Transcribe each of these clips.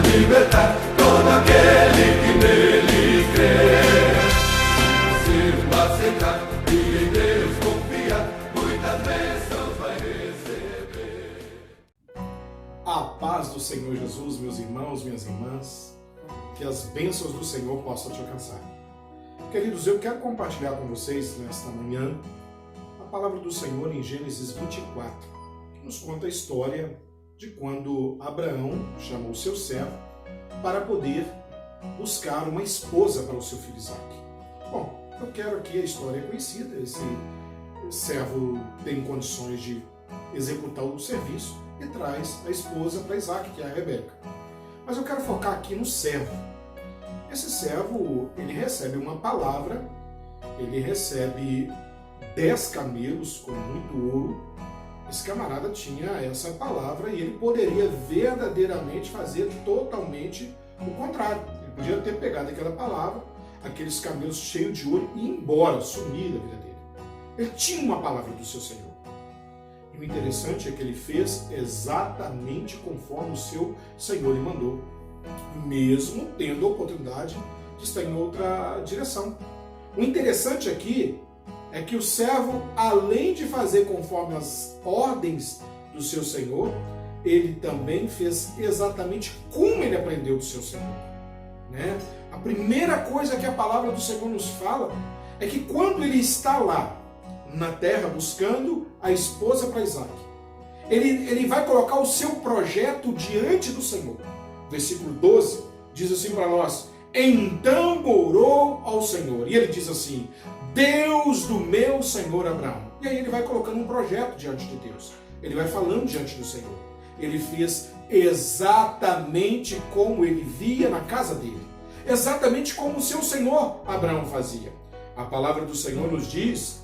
libertar todo aquele que nele crê. Se o aceitar e em Deus confiar, muitas bênçãos vai receber. A paz do Senhor Jesus, meus irmãos, minhas irmãs, que as bênçãos do Senhor possam te alcançar. Queridos, eu quero compartilhar com vocês nesta manhã a palavra do Senhor em Gênesis 24, que nos conta a história de quando Abraão chamou seu servo para poder buscar uma esposa para o seu filho Isaque. Bom, eu quero aqui, a história é conhecida, esse servo tem condições de executar o serviço e traz a esposa para Isaque, que é a Rebeca. Mas eu quero focar aqui no servo. Esse servo, ele recebe uma palavra, ele recebe 10 camelos com muito ouro. Esse camarada tinha essa palavra e ele poderia verdadeiramente fazer totalmente o contrário. Ele podia ter pegado aquela palavra, aqueles camelos cheios de ouro e ir embora, sumir da vida dele. Ele tinha uma palavra do seu Senhor. E o interessante é que ele fez exatamente conforme o seu Senhor lhe mandou, mesmo tendo a oportunidade de estar em outra direção. O interessante aqui é que o servo, além de fazer conforme as ordens do seu Senhor, ele também fez exatamente como ele aprendeu do seu Senhor. Né? A primeira coisa que a palavra do Senhor nos fala é que quando ele está lá na terra buscando a esposa para Isaque, ele vai colocar o seu projeto diante do Senhor. Versículo 12 diz assim para nós: então orou ao Senhor. E ele diz assim: Deus do meu Senhor Abraão. E aí ele vai colocando um projeto diante de Deus. Ele vai falando diante do Senhor. Ele fez exatamente como ele via na casa dele. Exatamente como o seu Senhor Abraão fazia. A palavra do Senhor nos diz,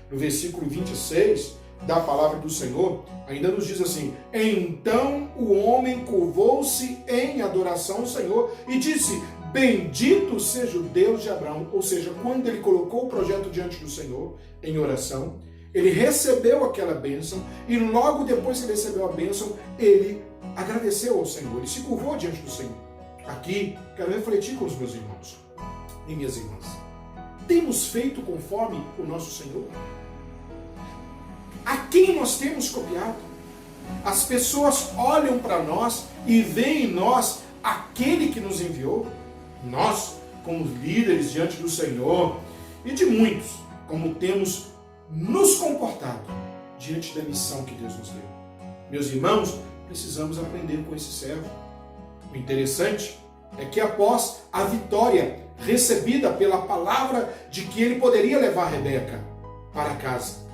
no versículo 26 da palavra do Senhor, ainda nos diz assim: então o homem curvou-se em adoração ao Senhor e disse: bendito seja o Deus de Abraão. Ou seja, quando ele colocou o projeto diante do Senhor em oração, ele recebeu aquela bênção e logo depois que ele recebeu a bênção, ele agradeceu ao Senhor, ele se curvou diante do Senhor. Aqui, quero refletir com os meus irmãos e minhas irmãs. Temos feito conforme o nosso Senhor? A quem nós temos copiado? As pessoas olham para nós e veem em nós aquele que nos enviou. Nós, como líderes diante do Senhor e de muitos, como temos nos comportado diante da missão que Deus nos deu. Meus irmãos, precisamos aprender com esse servo. O interessante é que após a vitória recebida pela palavra de que ele poderia levar Rebeca para casa,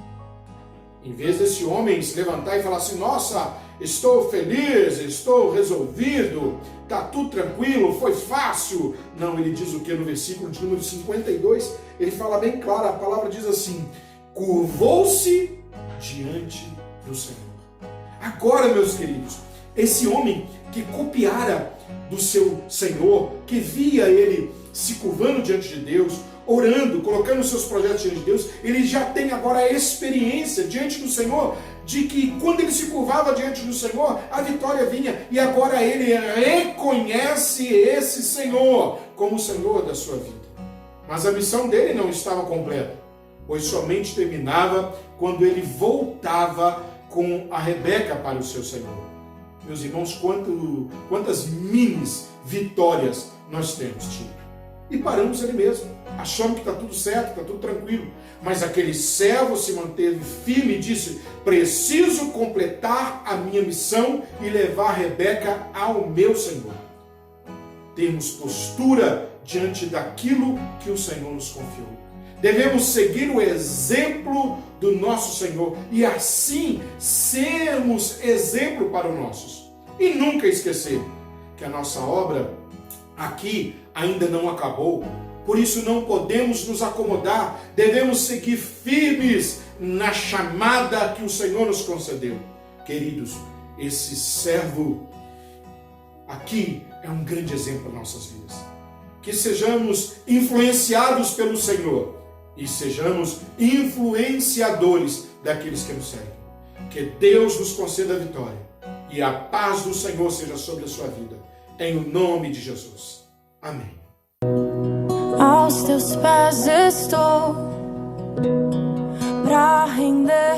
em vez desse homem se levantar e falar assim: nossa, estou feliz, estou resolvido, está tudo tranquilo, foi fácil. Não, ele diz o que no versículo de número 52? Ele fala bem claro, a palavra diz assim: curvou-se diante do Senhor. Agora, meus queridos, esse homem que copiara do seu Senhor, que via ele se curvando diante de Deus, orando, colocando os seus projetos diante de Deus, ele já tem agora a experiência diante do Senhor de que quando ele se curvava diante do Senhor, a vitória vinha, e agora ele reconhece esse Senhor como o Senhor da sua vida. Mas a missão dele não estava completa, pois somente terminava quando ele voltava com a Rebeca para o seu Senhor. Meus irmãos, quantas minis vitórias nós temos tido. E paramos ali mesmo, achamos que está tudo certo, está tudo tranquilo. Mas aquele servo se manteve firme e disse: preciso completar a minha missão e levar Rebeca ao meu Senhor. Temos postura diante daquilo que o Senhor nos confiou. Devemos seguir o exemplo do nosso Senhor e assim sermos exemplo para os nossos. E nunca esquecer que a nossa obra aqui ainda não acabou. Por isso não podemos nos acomodar, devemos seguir firmes na chamada que o Senhor nos concedeu. Queridos, esse servo aqui é um grande exemplo para nossas vidas. Que sejamos influenciados pelo Senhor e sejamos influenciadores daqueles que nos seguem. Que Deus nos conceda a vitória e a paz do Senhor seja sobre a sua vida. em o nome de Jesus. Amém. Aos teus pés estou pra render.